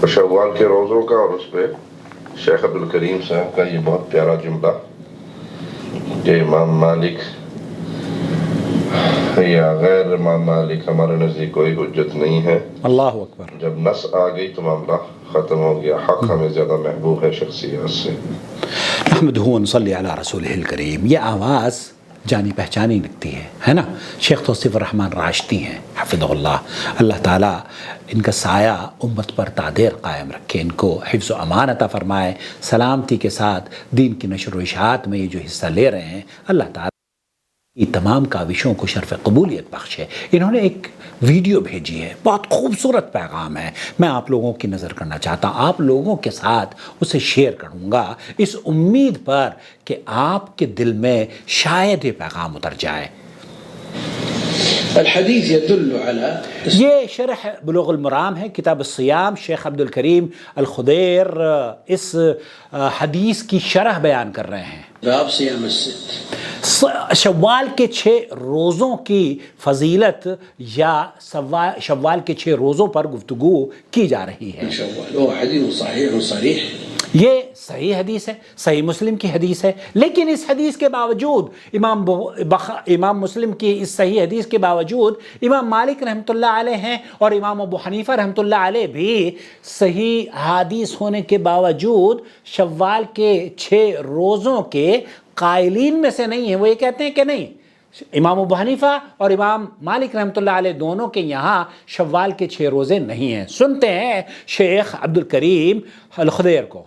شوال کے روزوں کا، اور اس پہ شیخ عبدالکریم صاحب کا یہ بہت پیارا جملہ کہ امام مالک یا غیر امام مالک ہمارے نزدیک کوئی حجت نہیں ہے، اللہ اکبر، جب نص آ گئی تو معاملہ ختم ہو گیا، حق ہمیں زیادہ محبوب ہے شخصیات سے۔ نحمدہ ونصلی علی رسولہ الکریم۔ یہ آواز جانی پہچانی لگتی ہے نا؟ شیخ توصیف الرحمن راشدی ہیں حفظہ اللہ، اللہ تعالیٰ ان کا سایہ امت پر تادیر قائم رکھے، ان کو حفظ و امان عطا فرمائے، سلامتی کے ساتھ دین کی نشر و اشاعت میں یہ جو حصہ لے رہے ہیں، اللہ تعالیٰ یہ تمام کاوشوں کو شرف قبولیت بخشے۔ انہوں نے ایک ویڈیو بھیجی ہے، بہت خوبصورت پیغام ہے، میں آپ لوگوں کی نظر کرنا چاہتا ہوں، آپ لوگوں کے ساتھ اسے شیئر کروں گا اس امید پر کہ آپ کے دل میں شاید یہ پیغام اتر جائے۔ الحدیث يدل على، یہ شرح بلوغ المرام ہے، کتاب الصیام، شیخ عبدالکریم الخدیر اس حدیث کی شرح بیان کر رہے ہیں۔ باب صيام الست، شوال کے 6 روزوں کی فضیلت یا شوال کے 6 روزوں پر گفتگو کی جا رہی ہے۔ شوال وہ حدیث صحیح صریح، یہ صحیح حدیث ہے، صحیح مسلم کی حدیث ہے، لیکن اس حدیث کے باوجود امام مسلم کی اس صحیح حدیث کے باوجود امام مالک رحمۃ اللہ علیہ ہیں اور امام ابو حنیفہ رحمۃ اللہ علیہ بھی صحیح حدیث ہونے کے باوجود شوال کے 6 روزوں کے قائلین میں سے نہیں ہیں۔ وہ یہ کہتے ہیں کہ نہیں، امام ابو حنیفہ اور امام مالک رحمۃ اللہ علیہ دونوں کے یہاں شوال کے 6 روزے نہیں ہیں۔ سنتے ہیں شیخ عبدالکریم الخدیر کو۔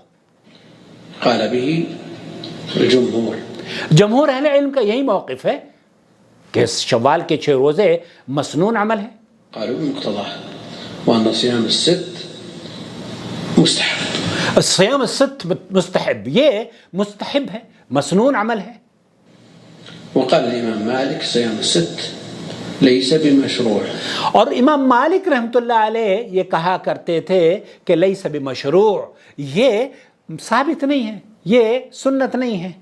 قال به الجمهور، جمہور اہل علم کا یہی موقف ہے کہ شوال کے 6 روزے مسنون عمل ہے۔ قالوا بمقتضاه وأن صيام الست مستحب، صيام الست مستحب، یہ مستحب ہے، مسنون عمل ہے۔ وقال الإمام مالك صيام الست ليس بمشروع، اور امام مالک رحمۃ اللہ علیہ یہ کہا کرتے تھے کہ لیس بمشروع، یہ ثابت نہیں ہے، یہ سنت نہیں ہے۔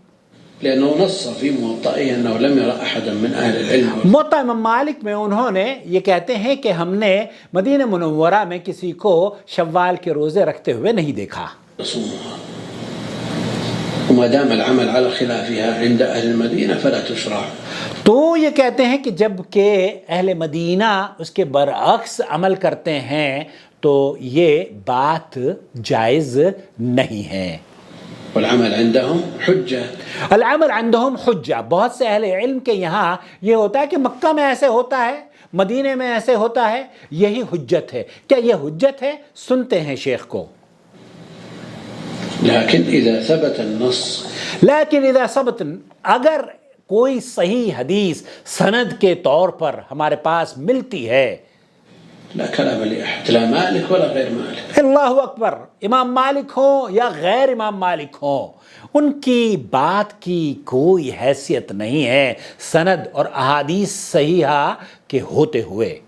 لأنه نص في موطئه أنه لم يرى أحدا من أهل العلم، موطأ امام مالک میں انہوں نے یہ کہتے ہیں کہ ہم نے مدینہ منورہ میں کسی کو شوال کے روزے رکھتے ہوئے نہیں دیکھا۔ يصومها، وما دام العمل على خلافها عند أهل المدينة فلا تشرع۔ تو یہ کہتے ہیں کہ جب کہ اہل مدینہ اس کے برعکس عمل کرتے ہیں تو یہ بات جائز نہیں ہے۔ والعمل عندهم حجة، العمل عندهم حجہ، بہت سے اہل علم کے یہاں یہ ہوتا ہے کہ مکہ میں ایسے ہوتا ہے، مدینہ میں ایسے ہوتا ہے، یہی حجت ہے۔ کیا یہ حجت ہے؟ سنتے ہیں شیخ کو۔ لكن إذا ثبت النص، لیکن اذا ثبت، اگر کوئی صحیح حدیث سند کے طور پر ہمارے پاس ملتی ہے، لا كلام لأحد، لا مالك ولا غير مالك، اللہ اکبر، امام مالک ہوں یا غیر امام مالک ہوں، ان کی بات کی کوئی حیثیت نہیں ہے سند اور احادیث صحیحہ کے ہوتے ہوئے۔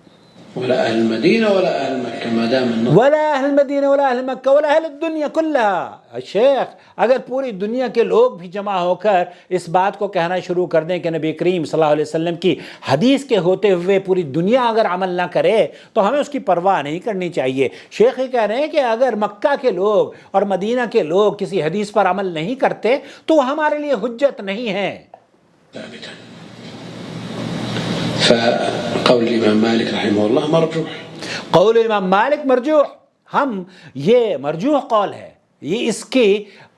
ولا أهل المدينة ولا أهل مكة، ما دام النص، ولا اہل مدینہ ولا اہل مکہ ولا اہل الدنیا کلها۔ شیخ، اگر پوری دنیا کے لوگ بھی جمع ہو کر اس بات کو کہنا شروع کر دیں کہ نبی کریم صلی اللہ علیہ وسلم کی حدیث کے ہوتے ہوئے پوری دنیا اگر عمل نہ کرے تو ہمیں اس کی پرواہ نہیں کرنی چاہیے۔ شیخ یہ کہہ رہے ہیں کہ اگر مکہ کے لوگ اور مدینہ کے لوگ کسی حدیث پر عمل نہیں کرتے تو وہ ہمارے لیے حجت نہیں ہے۔ ثابتا، فقول الإمام مالك رحمه الله مرجوح، قول امام مالک مرجوح، ہم یہ مرجوح قول ہے، یہ اس کی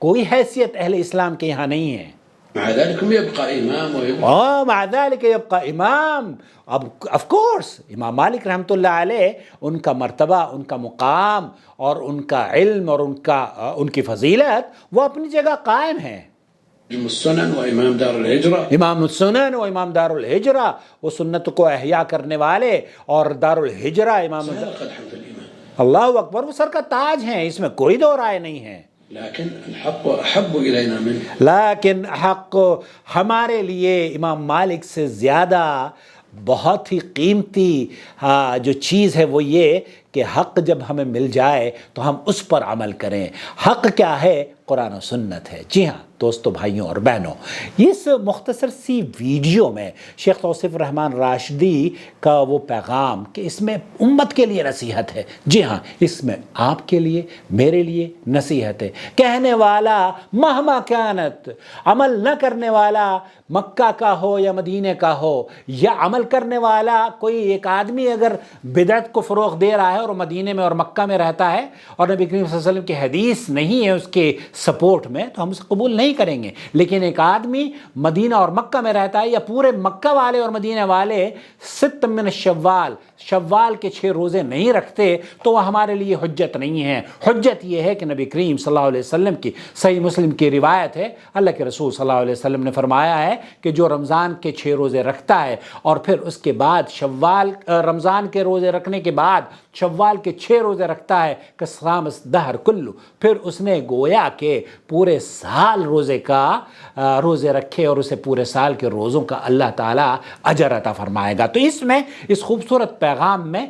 کوئی حیثیت اہل اسلام کے یہاں نہیں ہے۔ مع ذلك يبقى إمام ويبقى، مع ذلك يبقى امام، اب آف کورس امام مالک رحمۃ اللہ علیہ ان کا مرتبہ، ان کا مقام اور ان کا علم اور ان کی فضیلت وہ اپنی جگہ قائم ہے۔ امام السنن وإمام دار الهجرة، امام السنن و امام دار الہجرہ، وہ سنت کو احیا کرنے والے، اور دار الہجرہ امام قدحا في الإيمان، اللہ اکبر، وہ سر کا تاج ہیں، اس میں کوئی دو رائے نہیں ہے۔ لكن الحق أحب إلينا منه، لیکن حق ہمارے لیے امام مالک سے زیادہ بہت ہی قیمتی جو چیز ہے وہ یہ کہ حق جب ہمیں مل جائے تو ہم اس پر عمل کریں۔ حق کیا ہے؟ قرآن و سنت ہے۔ جی ہاں، دوستوں بھائیوں اور بہنوں، اس مختصر سی ویڈیو میں شیخ توصیف الرحمن راشدی کا وہ پیغام کہ اس میں امت کے لیے نصیحت ہے، جی ہاں اس میں آپ کے لیے میرے لیے نصیحت ہے۔ کہنے والا مہما کانت، عمل نہ کرنے والا مکہ کا ہو یا مدینہ کا ہو، یا عمل کرنے والا کوئی ایک آدمی اگر بدعت کو فروغ دے رہا ہے اور مدینہ میں اور مکہ میں رہتا ہے اور نبی کریم صلی اللہ علیہ وسلم کی حدیث نہیں ہے اس کے سپورٹ میں، تو ہم اسے قبول نہیں کریں گے۔ لیکن ایک آدمی مدینہ اور مکہ میں رہتا ہے، یا پورے مکہ والے اور مدینہ والے ست من شوال کے 6 روزے نہیں رکھتے، تو وہ ہمارے لیے حجت نہیں ہے۔ حجت یہ ہے کہ نبی کریم صلی اللہ علیہ وسلم کی صحیح مسلم کی روایت ہے، اللہ کے رسول صلی اللہ علیہ وسلم نے فرمایا ہے کہ جو رمضان کے 6 روزے رکھتا ہے اور پھر اس کے بعد رمضان کے روزے رکھنے کے بعد شوال کے 6 روزے رکھتا ہے کہ صام الدہر کلو، پھر اس نے گویا کہ پورے سال روزے رکھے اور اسے پورے سال کے روزوں کا اللہ تعالیٰ اجر عطا فرمائے گا۔ تو اس میں اس خوبصورت پیغام میں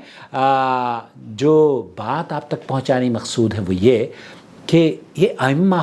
جو بات آپ تک پہنچانی مقصود ہے وہ یہ کہ یہ ائمہ